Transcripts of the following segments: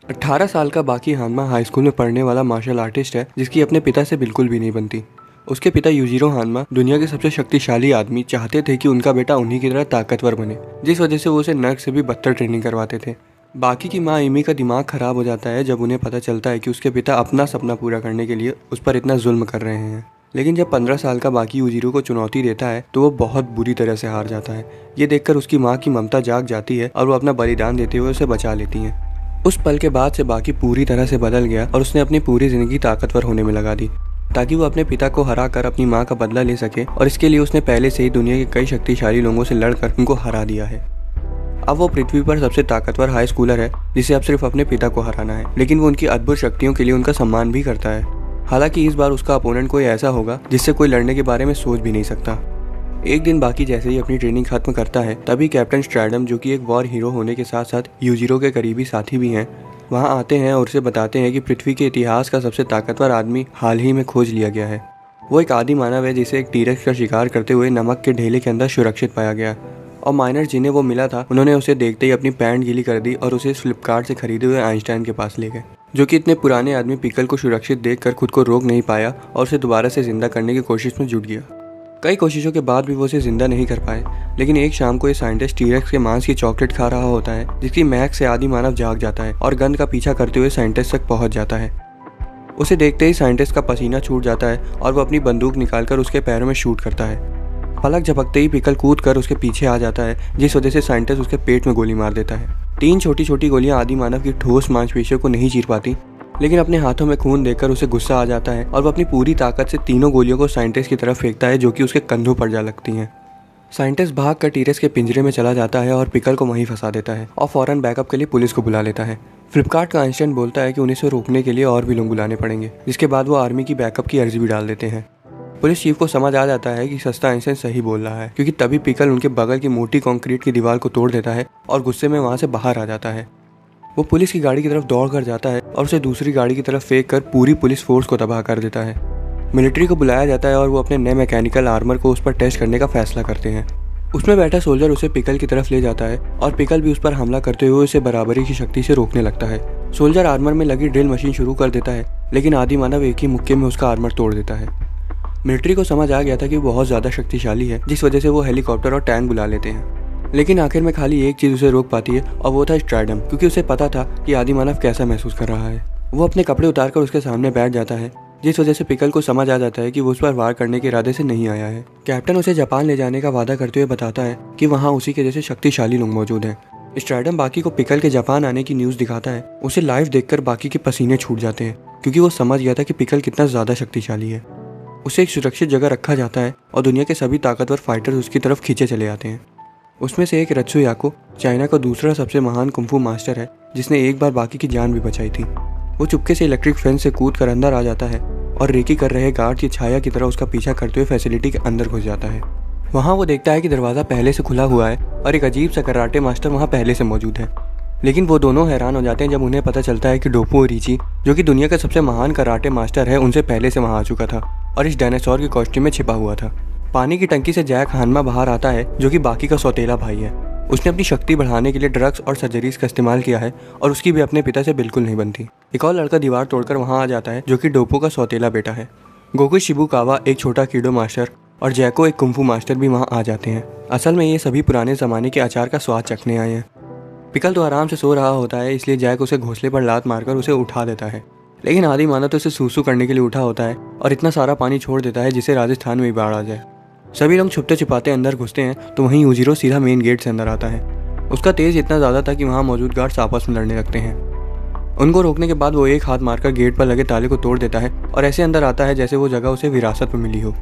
18 साल का बाकी हानमा हाई स्कूल में पढ़ने वाला मार्शल आर्टिस्ट है जिसकी अपने पिता से बिल्कुल भी नहीं बनती। उसके पिता यूजिरो हानमा दुनिया के सबसे शक्तिशाली आदमी चाहते थे कि उनका बेटा उन्हीं की तरह ताकतवर बने, जिस वजह से वो उसे नर्क से भी बदतर ट्रेनिंग करवाते थे। बाकी की माँ इमी का दिमाग खराब हो जाता है जब उन्हें पता चलता है कि उसके पिता अपना सपना पूरा करने के लिए उस पर इतना जुल्म कर रहे हैं। लेकिन जब 15 साल का बाकी यूजिरो को चुनौती देता है तो वो बहुत बुरी तरह से हार जाता है। ये देखकर उसकी माँ की ममता जाग जाती है और वो अपना बलिदान देते हुए उसे बचा लेती हैं। उस पल के बाद से बाकी पूरी तरह से बदल गया और उसने अपनी पूरी जिंदगी ताकतवर होने में लगा दी ताकि वो अपने पिता को हरा कर अपनी माँ का बदला ले सके, और इसके लिए उसने पहले से ही दुनिया के कई शक्तिशाली लोगों से लड़कर उनको हरा दिया है। अब वो पृथ्वी पर सबसे ताकतवर हाई स्कूलर है जिसे अब सिर्फ अपने पिता को हराना है, लेकिन वो उनकी अद्भुत शक्तियों के लिए उनका सम्मान भी करता है। हालांकि इस बार उसका अपोनेंट कोई ऐसा होगा जिससे कोई लड़ने के बारे में सोच भी नहीं सकता। एक दिन बाकी जैसे ही अपनी ट्रेनिंग खत्म करता है तभी कैप्टन स्ट्रैडम, जो कि एक वॉर हीरो होने के साथ साथ यूजिरो के करीबी साथी भी हैं, वहाँ आते हैं और उसे बताते हैं कि पृथ्वी के इतिहास का सबसे ताकतवर आदमी हाल ही में खोज लिया गया है। वो एक आदि मानव है जिसे एक टीरेक्स का शिकार करते हुए नमक के ढेले के अंदर सुरक्षित पाया गया, और माइनर जिन्हें वो मिला था उन्होंने उसे देखते ही अपनी पैंट गीली कर दी और उसे फ्लिपकार्ट से खरीदे हुए आइंस्टाइन के पास ले गए, जो कि इतने पुराने आदमी पिकल को सुरक्षित देखकर खुद को रोक नहीं पाया और उसे दोबारा से जिंदा करने की कोशिश में जुट गया। कई कोशिशों के बाद भी वो उसे जिंदा नहीं कर पाए, लेकिन एक शाम को ये साइंटिस्ट टीरेक्स के मांस की चॉकलेट खा रहा होता है जिसकी महक से आदि मानव जाग जाता है और गंध का पीछा करते हुए साइंटिस्ट तक पहुंच जाता है। उसे देखते ही साइंटिस्ट का पसीना छूट जाता है और वो अपनी बंदूक निकालकर उसके पैरों में शूट करता है। पलक झपकते ही पिकल कूद कर उसके पीछे आ जाता है, जिस वजह से साइंटिस्ट उसके पेट में गोली मार देता है। 3 छोटी छोटी गोलियां आदि मानव की ठोस मांसपेशियों को नहीं चीर पाती, लेकिन अपने हाथों में खून देखकर उसे गुस्सा आ जाता है और वो अपनी पूरी ताकत से तीनों गोलियों को साइंटिस्ट की तरफ फेंकता है, जो कि उसके कंधों पर जा लगती हैं। साइंटिस्ट भाग कर टीरेक्स के पिंजरे में चला जाता है और पिकल को वहीं फंसा देता है और फौरन बैकअप के लिए पुलिस को बुला लेता है। फ्लिपकार्ट का आइंस्टाइन बोलता है कि उन्हें इसे रोकने के लिए और भी लोग बुलाने पड़ेंगे, जिसके बाद वो आर्मी की बैकअप की अर्जी भी डाल देते हैं। पुलिस चीफ को समझ आ जाता है कि सस्ता आइंस्टाइन सही बोल रहा है, क्योंकि तभी पिकल उनके बगल की मोटी कंक्रीट की दीवार को तोड़ देता है और गुस्से में वहां से बाहर आ जाता है। वो पुलिस की गाड़ी की तरफ दौड़ कर जाता है और उसे दूसरी गाड़ी की तरफ फेंक कर पूरी पुलिस फोर्स को तबाह कर देता है। मिलिट्री को बुलाया जाता है और वो अपने नए मैकेनिकल आर्मर को उस पर टेस्ट करने का फैसला करते हैं। उसमें बैठा सोल्जर उसे पिकल की तरफ ले जाता है और पिकल भी उस पर हमला करते हुए उसे बराबरी की शक्ति से रोकने लगता है। सोल्जर आर्मर में लगी ड्रिल मशीन शुरू कर देता है, लेकिन आदि मानव एक ही मुक्के में उसका आर्मर तोड़ देता है। मिलिट्री को समझ आ गया था कि वो बहुत ज़्यादा शक्तिशाली है, जिस वजह से वो हेलीकॉप्टर और टैंक बुला लेते हैं। लेकिन आखिर में खाली एक चीज़ उसे रोक पाती है और वो था स्ट्रैडम, क्योंकि उसे पता था कि आदि मानव कैसा महसूस कर रहा है। वो अपने कपड़े उतारकर उसके सामने बैठ जाता है, जिस वजह से पिकल को समझ आ जाता है कि वो उस पर वार करने के इरादे से नहीं आया है। कैप्टन उसे जापान ले जाने का वादा करते हुए बताता है कि वहाँ उसी के जैसे शक्तिशाली लोग मौजूद हैं। स्ट्रैडम बाकी को पिकल के जापान आने की न्यूज़ दिखाता है। उसे लाइव देखकर बाकी के पसीने छूट जाते हैं, क्योंकि वो समझ गया था कि पिकल कितना ज़्यादा शक्तिशाली है। उसे एक सुरक्षित जगह रखा जाता है और दुनिया के सभी ताकतवर फाइटर्स उसकी तरफ खींचे चले आते हैं। उसमें से एक रत्सुयाको चाइना का दूसरा सबसे महान कुंफू मास्टर है, जिसने एक बार बाकी की जान भी बचाई थी। वो चुपके से इलेक्ट्रिक फेंस से कूद कर अंदर आ जाता है और रेकी कर रहे गार्ड की छाया की तरह उसका पीछा करते हुए फैसिलिटी के अंदर घुस जाता है। वहाँ वो देखता है कि दरवाज़ा पहले से खुला हुआ है और एक अजीब सा कराटे मास्टर वहाँ पहले से मौजूद है। लेकिन वो दोनों हैरान हो जाते हैं जब उन्हें पता चलता है कि डोपो ओरिची, जो कि दुनिया का सबसे महान कराटे मास्टर है, उनसे पहले से वहाँ आ चुका था और इस डायनासोर के कॉस्ट्यूम में छिपा हुआ था। पानी की टंकी से जैक हानमा बाहर आता है, जो कि बाकी का सौतेला भाई है। उसने अपनी शक्ति बढ़ाने के लिए ड्रग्स और सर्जरीज का इस्तेमाल किया है और उसकी भी अपने पिता से बिल्कुल नहीं बनती। एक और लड़का दीवार तोड़कर वहाँ आ जाता है, जो कि डोपो का सौतेला बेटा है। गोकु शिबुकावा एक छोटा कीडो मास्टर और जैको एक कुंफू मास्टर भी वहाँ आ जाते हैं। असल में ये सभी पुराने ज़माने के अचार का स्वाद चखने आए हैं। पिकल तो आराम से सो रहा होता है, इसलिए जैक उसे घोंसले पर लात मारकर उसे उठा देता है, लेकिन आदि मानव तो उसे सूसू करने के लिए उठा होता है और इतना सारा पानी छोड़ देता है जिससे राजस्थान में भी बाढ़ आ जाए। सभी लोग छुपते छिपाते अंदर घुसते हैं तो वहीं यूजिरो सीधा मेन गेट से अंदर आता है। उसका तेज इतना ज़्यादा था कि वहाँ मौजूद गार्ड्स आपस में लड़ने लगते हैं। उनको रोकने के बाद वो एक हाथ मारकर गेट पर लगे ताले को तोड़ देता है और ऐसे अंदर आता है जैसे वो जगह उसे विरासत में मिली हो।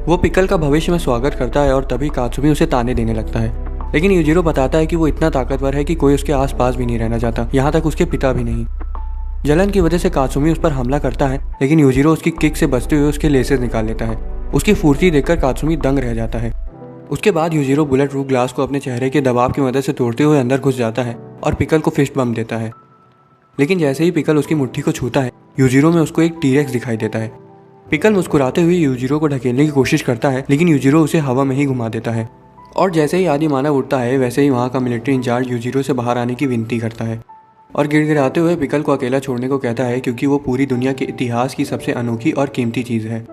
वो पिकल का भविष्य में स्वागत करता है और तभी कात्सुमी उसे ताने देने लगता है, लेकिन यूजिरो बताता है कि वो इतना ताकतवर है कि कोई उसके आसपास भी नहीं रहना चाहता, यहाँ तक उसके पिता भी नहीं। जलन की वजह से कात्सुमी उस पर हमला करता है, लेकिन यूजिरो उसकी किक से बचते हुए उसके लेसेस निकाल लेता है। उसकी फुर्ती देखकर कात्सुमी दंग रह जाता है। उसके बाद यूजिरो बुलेट प्रूफ ग्लास को अपने चेहरे के दबाव की मदद से तोड़ते हुए अंदर घुस जाता है और पिकल को फिस्ट बम देता है। लेकिन जैसे ही पिकल उसकी मुट्ठी को छूता है, यूजिरो में उसको एक टीरेक्स दिखाई देता है। पिकल मुस्कुराते हुए यूजिरो को ढकेलने की कोशिश करता है, लेकिन यूजिरो उसे हवा में ही घुमा देता है और जैसे ही आदि मानव उठता है, वैसे ही वहाँ का मिलिट्री इंचार्ज यूजिरो से बाहर आने की विनती करता है। और गिड़गिड़ाते हुए पिकल को अकेला छोड़ने को कहता है क्योंकि वो पूरी दुनिया के इतिहास की सबसे अनोखी और कीमती चीज़ है।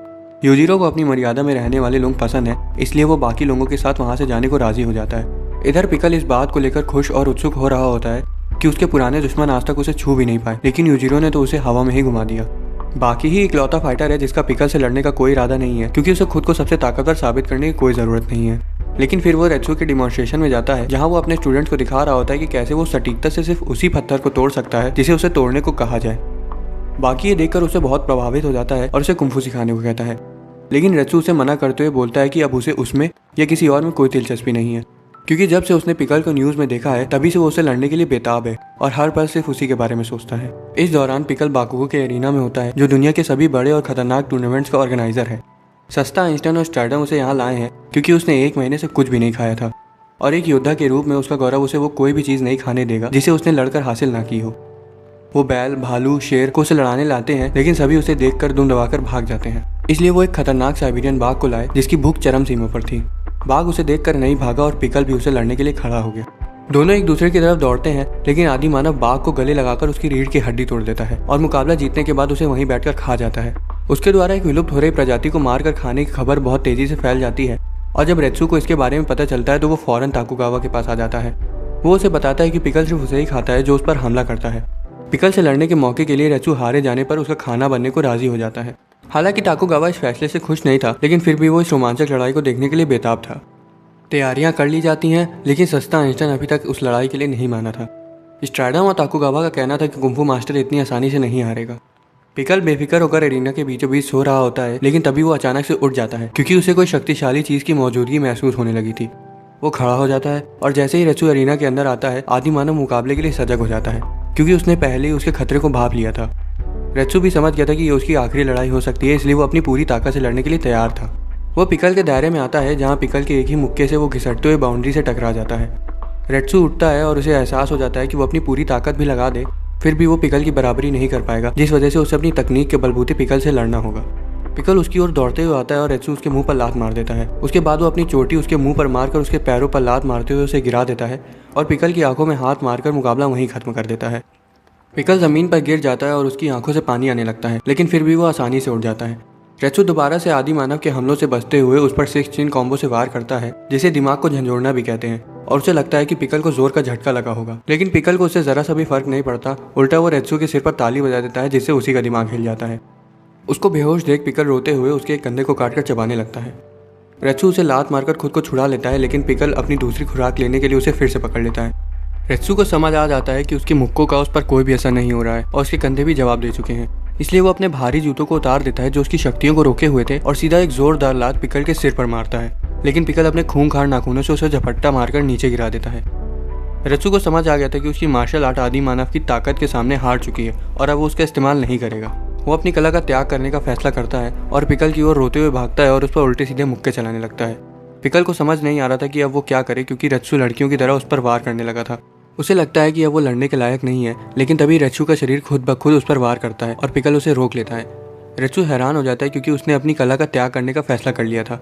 यूजिरो को अपनी मर्यादा में रहने वाले लोग पसंद है, इसलिए वो बाकी लोगों के साथ वहाँ से जाने को राजी हो जाता है। इधर पिकल इस बात को लेकर खुश और उत्सुक हो रहा होता है कि उसके पुराने दुश्मन आज तक उसे छू भी नहीं पाए, लेकिन यूजिरो ने तो उसे हवा में ही घुमा दिया। बाकी ही इकलौता फाइटर है जिसका पिकल से लड़ने का कोई इरादा नहीं है, क्योंकि उसे खुद को सबसे ताकतवर साबित करने की कोई ज़रूरत नहीं है। लेकिन फिर वो रेत्सु के डिमॉन्स्ट्रेशन में जाता है, जहाँ वो अपने स्टूडेंट्स को दिखा रहा होता है कि कैसे वो सटीकता से सिर्फ उसी पत्थर को तोड़ सकता है जिसे उसे तोड़ने को कहा जाए। बाकी ये देखकर उसे बहुत प्रभावित हो जाता है और उसे कुंफू सिखाने को कहता है, लेकिन रेत्सु उसे मना करते हुए बोलता है कि अब उसे उसमें या किसी और में कोई दिलचस्पी नहीं है, क्योंकि जब से उसने पिकल को न्यूज़ में देखा है तभी से वो उसे लड़ने के लिए बेताब है और हर पल सिर्फ उसी के बारे में सोचता है। इस दौरान पिकल बाकुगो के एरिना में होता है, जो दुनिया के सभी बड़े और खतरनाक टूर्नामेंट्स का ऑर्गेनाइजर है। सस्ता, आइंस्टाइन और स्ट्रैडम उसे यहाँ लाए हैं क्योंकि उसने 1 महीने से कुछ भी नहीं खाया था, और एक योद्धा के रूप में उसका गौरव उसे वो कोई भी चीज़ नहीं खाने देगा जिसे उसने लड़कर हासिल ना की हो। वो बैल, भालू, शेर को उसे लड़ाने लाते हैं, लेकिन सभी उसे देखकर दुम दबाकर भाग जाते हैं। इसलिए वो एक खतरनाक साइबेरियन बाघ को लाए जिसकी भूख चरम सीमा पर थी। बाघ उसे देखकर नहीं भागा और पिकल भी उसे लड़ने के लिए खड़ा हो गया। दोनों एक दूसरे की तरफ दौड़ते हैं, लेकिन आदि मानव बाघ को गले लगाकर उसकी रीढ़ की हड्डी तोड़ देता है और मुकाबला जीतने के बाद उसे वहीं बैठकर खा जाता है। उसके द्वारा एक विलुप्त हो रही प्रजाति को मारकर खाने की खबर बहुत तेजी से फैल जाती है, और जब रेत्सु को इसके बारे में पता चलता है तो वो फौरन ताकुगावा के पास आ जाता है। वो उसे बताता है कि पिकल सिर्फ उसे ही खाता है जो उस पर हमला करता है। पिकल से लड़ने के मौके के लिए रेत्सु हारे जाने पर उसका खाना बनने को राजी हो जाता है। हालांकि ताकुगावा इस फैसले से खुश नहीं था, लेकिन फिर भी वो इस रोमांचक लड़ाई को देखने के लिए बेताब था। तैयारियां कर ली जाती हैं, लेकिन सस्ता आइंस्टाइन अभी तक उस लड़ाई के लिए नहीं माना था। स्ट्रैडम और ताकुगावा का कहना था कि कुंफू मास्टर इतनी आसानी से नहीं हारेगा। पिकल बेफिक्र होकर एरिना के बीचों बीच सो रहा होता है, लेकिन तभी वो अचानक से उठ जाता है क्योंकि उसे कोई शक्तिशाली चीज़ की मौजूदगी महसूस होने लगी थी। वो खड़ा हो जाता है और जैसे ही रेत्सु एरिना के अंदर आता है, आदि मानव मुकाबले के लिए सजग हो जाता है, क्योंकि उसने पहले ही उसके खतरे को भांप लिया था। रेत्सु भी समझ गया था कि ये उसकी आखिरी लड़ाई हो सकती है, इसलिए वो अपनी पूरी ताकत से लड़ने के लिए तैयार था। वो पिकल के दायरे में आता है, जहाँ पिकल के एक ही मुक्के से वो घिसटते हुए बाउंड्री से टकरा जाता है। रेत्सु उठता है और उसे एहसास हो जाता है कि वो अपनी पूरी ताकत भी लगा दे, फिर भी वो पिकल की बराबरी नहीं कर पाएगा, जिस वजह से उसे अपनी तकनीक के बलबूते पिकल से लड़ना होगा। पिकल उसकी ओर दौड़ते हुए आता है और रेत्सु उसके मुंह पर लात मार देता है। उसके बाद वो अपनी चोटी उसके मुंह पर मारकर उसके पैरों पर लात मारते हुए उसे गिरा देता है और पिकल की आंखों में हाथ मारकर मुकाबला वहीं खत्म कर देता है। पिकल जमीन पर गिर जाता है और उसकी आंखों से पानी आने लगता है, लेकिन फिर भी वो आसानी से उठ जाता है। रेत्सु दोबारा से आदि मानव के हमलों से बचते हुए उस पर 6 चिन कॉम्बो से वार करता है, जिसे दिमाग को झंझोड़ना भी कहते हैं, और उसे लगता है कि पिकल को जोर का झटका लगा होगा, लेकिन पिकल को उससे जरा सा भी फर्क नहीं पड़ता। उल्टा वो रेत्सु के सिर पर ताली बजा देता है, जिससे उसी का दिमाग हिल जाता है। उसको बेहोश देख पिकल रोते हुए उसके एक कंधे को काटकर चबाने लगता है। रेत्सु उसे लात मारकर खुद को छुड़ा लेता है, लेकिन पिकल अपनी दूसरी खुराक लेने के लिए उसे फिर से पकड़ लेता है। रेत्सु को समझ आ जाता है कि उसके मुक्कों का उस पर कोई भी असर नहीं हो रहा है और उसके कंधे भी जवाब दे चुके हैं, इसलिए वो अपने भारी जूतों को उतार देता है जो उसकी शक्तियों को रोके हुए थे, और सीधा एक जोरदार लात पिकल के सिर पर मारता है, लेकिन पिकल अपने खूंखार नाखूनों से उसे झपट्टा मारकर नीचे गिरा देता है। रेत्सु को समझ आ गया था कि उसकी मार्शल आर्ट आदि मानव की ताकत के सामने हार चुकी है और अब वो उसका इस्तेमाल नहीं करेगा। वो अपनी कला का त्याग करने का फैसला करता है और पिकल की ओर रोते हुए भागता है और उस पर उल्टे सीधे मुक्के चलाने लगता है। पिकल को समझ नहीं आ रहा था कि अब वो क्या करे, क्योंकि रेत्सु लड़कियों की तरह उस पर वार करने लगा था। उसे लगता है कि अब वो लड़ने के लायक नहीं है, लेकिन तभी रेत्सु का शरीर खुद ब खुद उस पर वार करता है और पिकल उसे रोक लेता है। रेत्सु हैरान हो जाता है क्योंकि उसने अपनी कला का त्याग करने का फैसला कर लिया था,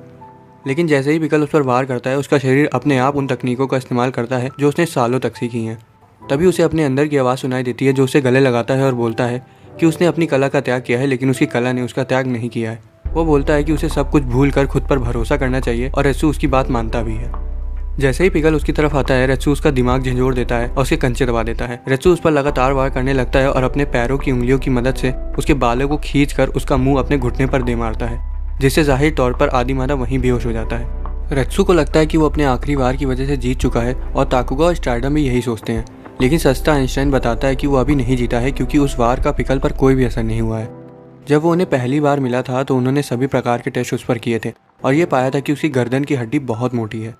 लेकिन जैसे ही पिकल उस पर वार करता है, उसका शरीर अपने आप उन तकनीकों का इस्तेमाल करता है जो उसने सालों तक सीखी हैं। तभी उसे अपने अंदर की आवाज़ सुनाई देती है जो उसे गले लगाता है और बोलता है कि उसने अपनी कला का त्याग किया है, लेकिन उसकी कला ने उसका त्याग नहीं किया है। वो बोलता है कि उसे सब कुछ भूल कर खुद पर भरोसा करना चाहिए, और रेत्सु उसकी बात मानता भी है। जैसे ही पिकल उसकी तरफ आता है, रेत्सु उसका दिमाग झंझोड़ देता है और उसके कंचे दबा देता है। रेत्सु उस पर लगातार वार करने लगता है और अपने पैरों की उंगलियों की मदद से उसके बालों को खींचकर उसका मुंह अपने घुटने पर दे मारता है, जिससे जाहिर तौर पर आदि मानव वहीं बेहोश हो जाता है। रेत्सु को लगता है कि वो अपने आखिरी वार की वजह से जीत चुका है, और ताकुगा और स्ट्रैडम भी यही सोचते हैं, लेकिन सस्ता आइंस्टाइन बताता है कि वो अभी नहीं जीता है, क्योंकि उस वार का पिकल पर कोई भी असर नहीं हुआ है। जब वो उन्हें पहली बार मिला था तो उन्होंने सभी प्रकार के टेस्ट उस पर किए थे और ये पाया था कि उसकी गर्दन की हड्डी बहुत मोटी है।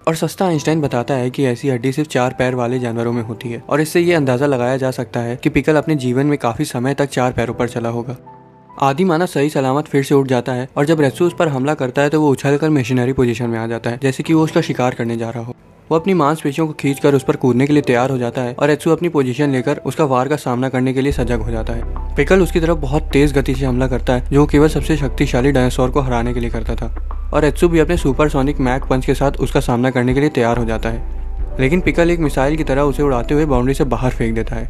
और सस्ता आइंस्टाइन बताता है कि ऐसी हड्डी सिर्फ 4 पैर वाले जानवरों में होती है, और इससे ये अंदाज़ा लगाया जा सकता है कि पिकल अपने जीवन में काफ़ी समय तक 4 पैरों पर चला होगा। आदि मानव सही सलामत फिर से उठ जाता है, और जब रेत्सु उस पर हमला करता है तो वो उछलकर मिशनरी पोजीशन में आ जाता है, जैसे कि वो उसका शिकार करने जा रहा हो। वो अपनी मांसपेशियों को खींचकर उस पर कूदने के लिए तैयार हो जाता है, और रेत्सु अपनी पोजीशन लेकर उसका वार का सामना करने के लिए सजग हो जाता है। पिकल उसकी तरफ बहुत तेज गति से हमला करता है, जो केवल सबसे शक्तिशाली डायनासोर को हराने के लिए करता था, और रेत्सु भी अपने सुपरसोनिक मैक पंच के साथ उसका सामना करने के लिए तैयार हो जाता है। लेकिन पिकल एक मिसाइल की तरह उसे उड़ाते हुए बाउंड्री से बाहर फेंक देता है।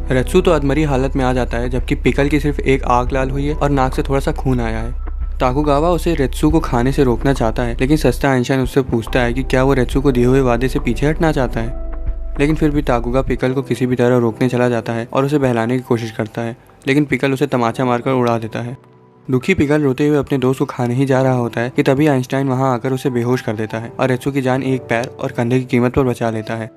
रेत्सु तो अधमरी हालत में आ जाता है, जबकि पिकल की सिर्फ एक आंख लाल हुई है और नाक से थोड़ा सा खून आया है। ताकुगावा उसे रेत्सु को खाने से रोकना चाहता है, लेकिन सस्ता आइंस्टाइन उससे पूछता है कि क्या वो रेत्सु को दिए हुए वादे से पीछे हटना चाहता है। लेकिन फिर भी ताकुगा पिकल को किसी भी तरह रोकने चला जाता है और उसे बहलाने की कोशिश करता है, लेकिन पिकल उसे तमाचा मारकर उड़ा देता है। दुखी पिकल रोते हुए अपने दोस्त को खाने ही जा रहा होता है कि तभी आइंस्टाइन वहां आकर उसे बेहोश कर देता है और रेत्सु की जान एक पैर और कंधे की कीमत पर बचा लेता है।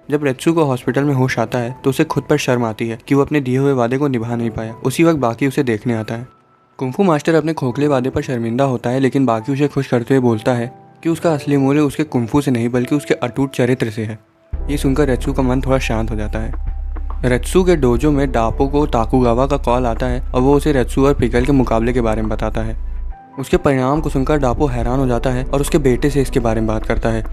जब रेत्सु को हॉस्पिटल में होश आता है तो उसे खुद पर शर्म आती है कि वो अपने दिए हुए वादे को निभा नहीं पाया। उसी वक्त बाकी उसे देखने आता है। कुंफू मास्टर अपने खोखले वादे पर शर्मिंदा होता है, लेकिन बाकी उसे खुश करते हुए बोलता है कि उसका असली मूल्य उसके कुंफू से नहीं बल्कि उसके अटूट चरित्र से है। ये सुनकर रेत्सु का मन थोड़ा शांत हो जाता है। रेत्सु के डोजो में डापो को ताकुगावा का कॉल आता है और वो उसे रेत्सु और पिकल के मुकाबले के बारे में बताता है। उसके परिणाम को सुनकर डापो हैरान हो जाता है और उसके बेटे से इसके बारे में बात करता है।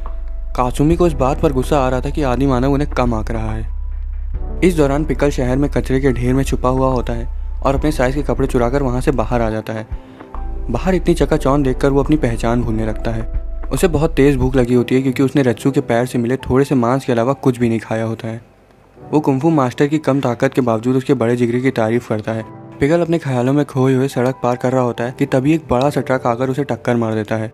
कासुमी को इस बात पर गुस्सा आ रहा था कि आदि मानव उन्हें कम आंक रहा है। इस दौरान पिकल शहर में कचरे के ढेर में छुपा हुआ होता है और अपने साइज के कपड़े चुराकर वहां से बाहर आ जाता है। बाहर इतनी चकाचौंध देखकर वो अपनी पहचान भूलने लगता है। उसे बहुत तेज भूख लगी होती है क्योंकि उसने रेत्सु के पैर से मिले थोड़े से मांस के अलावा कुछ भी नहीं खाया होता है। वो कुंफू मास्टर की कम ताकत के बावजूद उसके बड़े जिगरे की तारीफ करता है। पिकल अपने ख्यालों में खोए हुए सड़क पार कर रहा होता है कि तभी एक बड़ा सा ट्रक आकर उसे टक्कर मार देता है।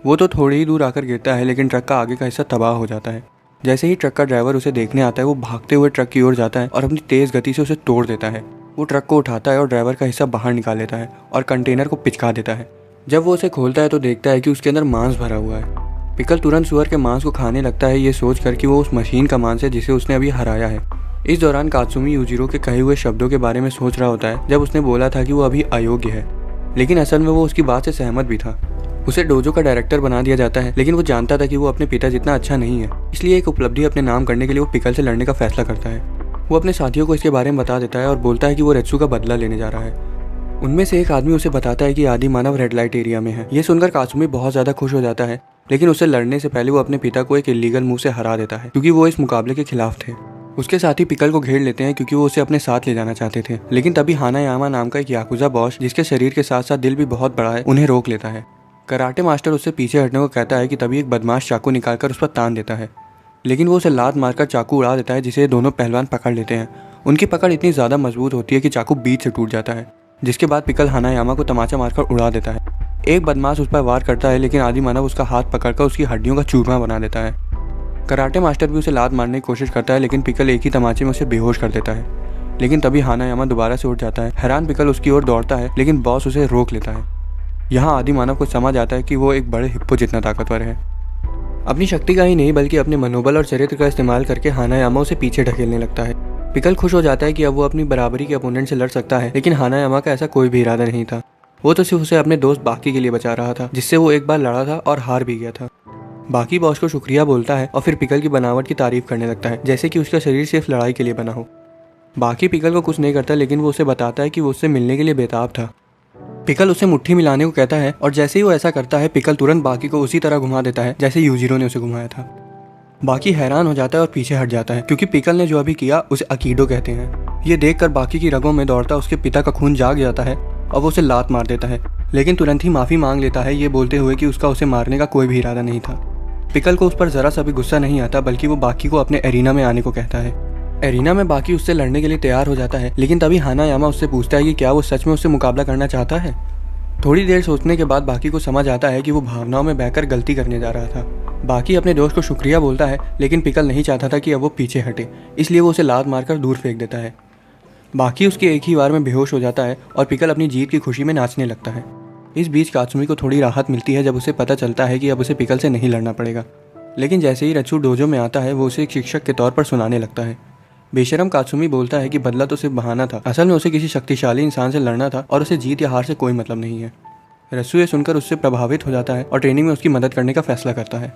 वो तो थोड़ी ही दूर आकर गिरता है, लेकिन ट्रक का आगे का हिस्सा तबाह हो जाता है। जैसे ही ट्रक का ड्राइवर उसे देखने आता है, वो भागते हुए ट्रक की ओर जाता है और अपनी तेज गति से उसे तोड़ देता है। वो ट्रक को उठाता है और ड्राइवर का हिस्सा बाहर निकाल लेता है और कंटेनर को पिचका देता है। जब वो उसे खोलता है तो देखता है कि उसके अंदर मांस भरा हुआ है। पिकल तुरंत सुअर के मांस को खाने लगता है, ये सोचकर कि वो उस मशीन का मांस है जिसे उसने अभी हराया है। इस दौरान कात्सुमी यूजिरो के कहे हुए शब्दों के बारे में सोच रहा होता है, जब उसने बोला था कि वो अभी अयोग्य है, लेकिन असल में वो उसकी बात से सहमत भी था। उसे डोजो का डायरेक्टर बना दिया जाता है, लेकिन वो जानता था कि वो अपने पिता जितना अच्छा नहीं है, इसलिए एक उपलब्धि अपने नाम करने के लिए वो पिकल से लड़ने का फैसला करता है। वो अपने साथियों को इसके बारे में बता देता है और बोलता है कि वो रेत्सु का बदला लेने जा रहा है। उनमें से एक आदमी उसे बताता है कि आदि मानव रेड लाइट एरिया में है। ये सुनकर कात्सुमी बहुत ज्यादा खुश हो जाता है, लेकिन उससे लड़ने से पहले वो अपने पिता को एक इलीगल मूव से हरा देता है क्योंकि वो इस मुकाबले के खिलाफ थे। उसके साथी पिकल को घेर लेते हैं क्योंकि वो उसे अपने साथ ले जाना चाहते थे, लेकिन तभी हानायामा नाम का एक याकुजा बॉस, जिसके शरीर के साथ साथ दिल भी बहुत बड़ा है, उन्हें रोक लेता है। कराटे मास्टर उससे पीछे हटने को कहता है कि तभी एक बदमाश चाकू निकालकर उस पर तान देता है, लेकिन वो उसे लात मारकर चाकू उड़ा देता है, जिसे दोनों पहलवान पकड़ लेते हैं। उनकी पकड़ इतनी ज्यादा मजबूत होती है कि चाकू बीच से टूट जाता है, जिसके बाद पिकल हानायामा को तमाचा मारकर उड़ा देता है। एक बदमाश उस पर वार करता है, लेकिन आदि मानव उसका हाथ पकड़कर उसकी हड्डियों का चूरमा बना देता है। कराटे मास्टर भी उसे लात मारने की कोशिश करता है, लेकिन पिकल एक ही तमाचे में उसे बेहोश कर देता है। लेकिन तभी हानायामा दोबारा से उठ जाता है। हैरान पिकल उसकी ओर दौड़ता है, लेकिन बॉस उसे रोक लेता है। यहाँ आदि मानव को समझ आता है कि वो एक बड़े हिप्पो जितना ताकतवर है। अपनी शक्ति का ही नहीं बल्कि अपने मनोबल और चरित्र का इस्तेमाल करके हानायामा उसे पीछे ढकेलने लगता है। पिकल खुश हो जाता है कि अब वो अपनी बराबरी के अपोनेंट से लड़ सकता है, लेकिन हानायामा का ऐसा कोई भी इरादा नहीं था। वो तो सिर्फ उसे अपने दोस्त बाकी के लिए बचा रहा था, जिससे वो एक बार लड़ा था और हार भी गया था। बाकी बॉस को शुक्रिया बोलता है और फिर पिकल की बनावट की तारीफ करने लगता है, जैसे कि उसका शरीर सिर्फ लड़ाई के लिए बना हो। बाकी पिकल को कुछ नहीं करता, लेकिन वो उसे बताता है कि वो उससे मिलने के लिए बेताब था। पिकल उसे मुट्ठी मिलाने को कहता है और जैसे ही वो ऐसा करता है, पिकल तुरंत बाकी को उसी तरह घुमा देता है जैसे यूजिरो ने उसे घुमाया था। बाकी हैरान हो जाता है और पीछे हट जाता है, क्योंकि पिकल ने जो अभी किया उसे अकीडो कहते हैं। ये देखकर बाकी की रगों में दौड़ता उसके पिता का खून जाग जाता है और वो उसे लात मार देता है, लेकिन तुरंत ही माफी मांग लेता है, ये बोलते हुए कि उसका उसे मारने का कोई भी इरादा नहीं था। पिकल को उस पर जरा सा भी गुस्सा नहीं आता, बल्कि वो बाकी को अपने एरिना में आने को कहता है। एरिना में बाकी उससे लड़ने के लिए तैयार हो जाता है, लेकिन तभी हानायामा उससे पूछता है कि क्या वो सच में उससे मुकाबला करना चाहता है। थोड़ी देर सोचने के बाद बाकी को समझ आता है कि वो भावनाओं में बहकर गलती करने जा रहा था। बाकी अपने दोस्त को शुक्रिया बोलता है, लेकिन पिकल नहीं चाहता था कि अब वो पीछे हटे, इसलिए वो उसे लात मारकर दूर फेंक देता है। बाकी उसके एक ही बार में बेहोश हो जाता है और पिकल अपनी जीत की खुशी में नाचने लगता है। इस बीच कात्सुमी को थोड़ी राहत मिलती है जब उसे पता चलता है कि अब उसे पिकल से नहीं लड़ना पड़ेगा। लेकिन जैसे ही रेत्सु डोजो में आता है, वो उसे एक शिक्षक के तौर पर सुनाने लगता है। बेशरम कात्सुमी बोलता है कि बदला तो सिर्फ बहाना था, असल में उसे किसी शक्तिशाली इंसान से लड़ना था और उसे जीत या हार से कोई मतलब नहीं है। रेत्सु ये सुनकर उससे प्रभावित हो जाता है और ट्रेनिंग में उसकी मदद करने का फैसला करता है।